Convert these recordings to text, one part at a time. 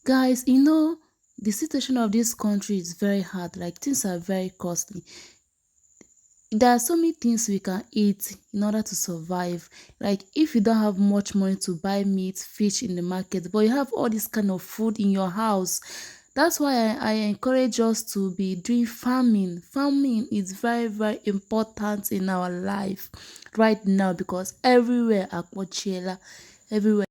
Guys, the situation of this country is very hard. Like, things are very costly. There are so many things we can eat in order to survive. Like, if you don't have much money to buy meat, fish in the market, but you have all this kind of food in your house, that's why I encourage us to be doing farming. Farming is very, very important in our life right now because everywhere akpochiela, everywhere.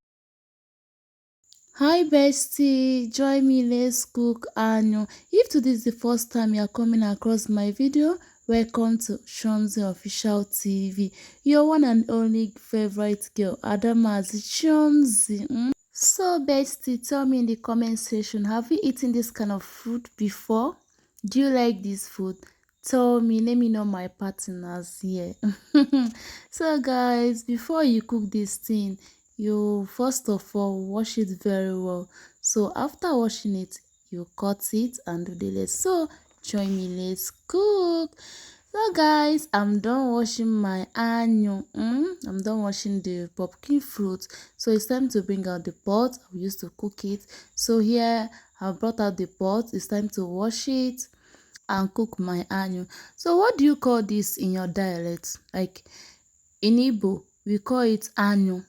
Hi bestie, join me, let's cook Anyu. If today is the first time you are coming across my video, welcome to Shonzi Official TV. Your one and only favorite girl, Adama's Shonzi. So bestie, tell me in the comment section, have you eaten this kind of food before? Do you like this food? Tell me, let me know my partners here. So guys, before you cook this thing, you first of all wash it very well. So after washing it, you cut it and do the rest. So join me, let's cook. So guys, I'm done washing my anyu. I'm done washing the pumpkin fruit. So it's time to bring out the pot we used to cook it. So here I brought out the pot. It's time to wash it and cook my anyu. So what do you call this in your dialect? Like in Igbo, we call it anyu.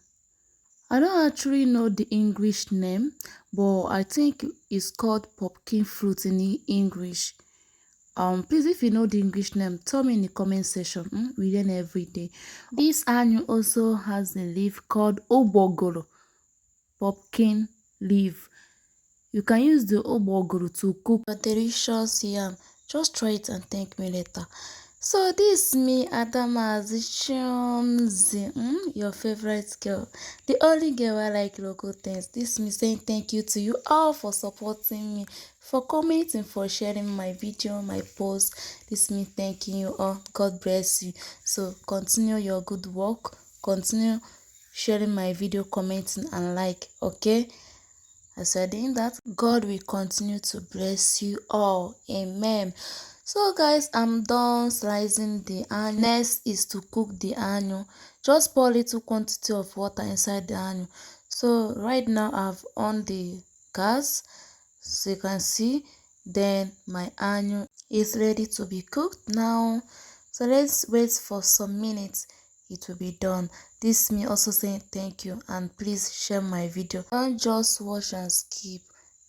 I don't actually know the English name, but I think it's called pumpkin fruit in English. Please, if you know the English name, tell me in the comment section. We learn every day. This annual also has a leaf called obogoro, pumpkin leaf. You can use the obogoro to cook a delicious yam. Just try it and thank me later. So this is me, Adama's Chomzi, your favorite girl, the only girl I like local things. This is me saying thank you to you all for supporting me, for commenting, for sharing my video, my post. This is me thanking you all. God bless you. So continue your good work, continue sharing my video, commenting and like, okay? As you're doing that, God will continue to bless you all. Amen. So guys, I'm done slicing the onion. Next is to cook the onion. Just pour a little quantity of water inside the onion. So right now I've on the gas, so you can see. Then my onion is ready to be cooked now. So let's wait for some minutes. It will be done. This me also saying thank you and please share my video. Don't just watch and skip.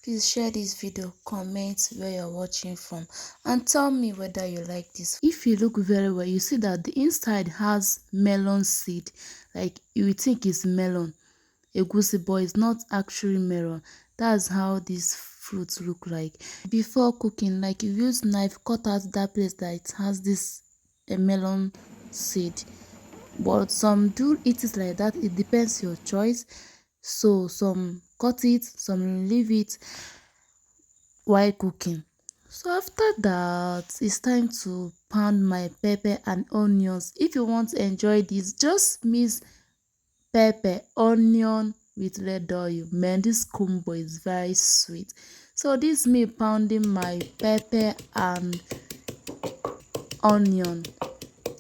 Please share this video, comment where you're watching from, and tell me whether you like this. If you look very well, you see that the inside has melon seed. Like you would think it's melon, egusi, but it's not actually melon. That's how these fruits look like. Before cooking, like you use knife, cut out that place that it has this melon seed. But some do eat it like that. It depends your choice. So some cut it, some leave it while cooking. So after that, it's time to pound my pepper and onions. If you want to enjoy this, just mix pepper, onion with red oil. Man, this combo is very sweet. So this me pounding my pepper and onion.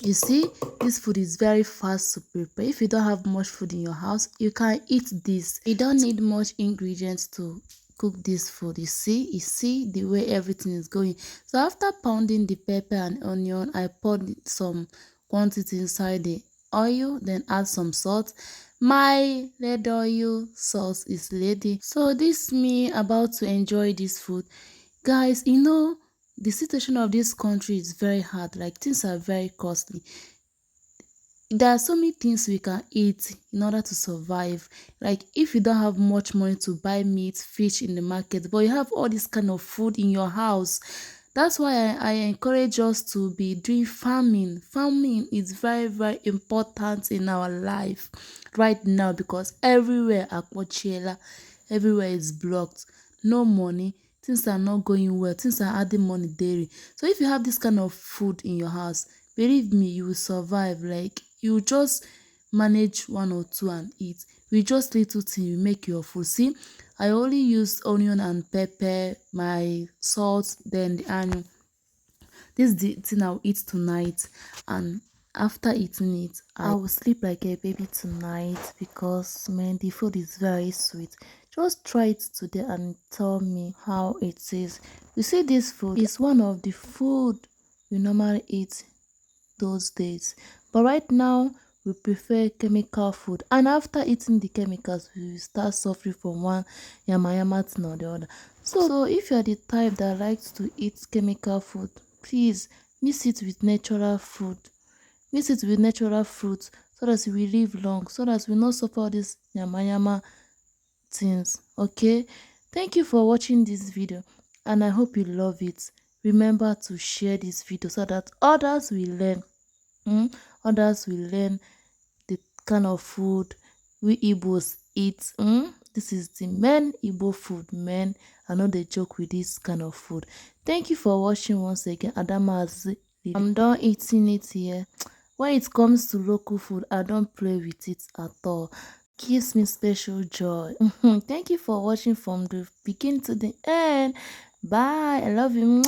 You see, this food is very fast to prepare. If you don't have much food in your house, you can eat this. You don't need much ingredients to cook this food. You see the way everything is going. So after pounding the pepper and onion, I poured some quantity inside the oil, then add some salt. My red oil sauce is ready. So this me about to enjoy this food. Guys, the situation of this country is very hard. Like, things are very costly. There are so many things we can eat in order to survive. Like, if you don't have much money to buy meat, fish in the market, but you have all this kind of food in your house, that's why I encourage us to be doing farming. Farming is very, very important in our life right now because everywhere akpochiela, everywhere is blocked. No money, things are not going well, things are adding money daily. So if you have this kind of food in your house, believe me, you will survive. Like, you just manage one or two and eat. With just little thing, you make your food. See, I only use onion and pepper, my salt, then the onion. This is the thing I'll eat tonight, and after eating it, I will sleep like a baby tonight because man, the food is very sweet. Just try it today and tell me how it is. You see, this food is one of the food we normally eat those days, but right now we prefer chemical food, and after eating the chemicals we will start suffering from one yama thing or the other. So if you are the type that likes to eat chemical food, please mix it with natural food. Mix it with natural fruit so that we live long, so that we not suffer all this yama things. Okay, thank you for watching this video, and I hope you love it. Remember to share this video so that others will learn. Others will learn the kind of food we Igbos eat. This is the men Igbo food. Men, I know they joke with this kind of food. Thank you for watching once again. Adama has I'm done eating it here. When it comes to local food, I don't play with it at all. Gives me special joy. Thank you for watching from the beginning to the end. Bye. I love you.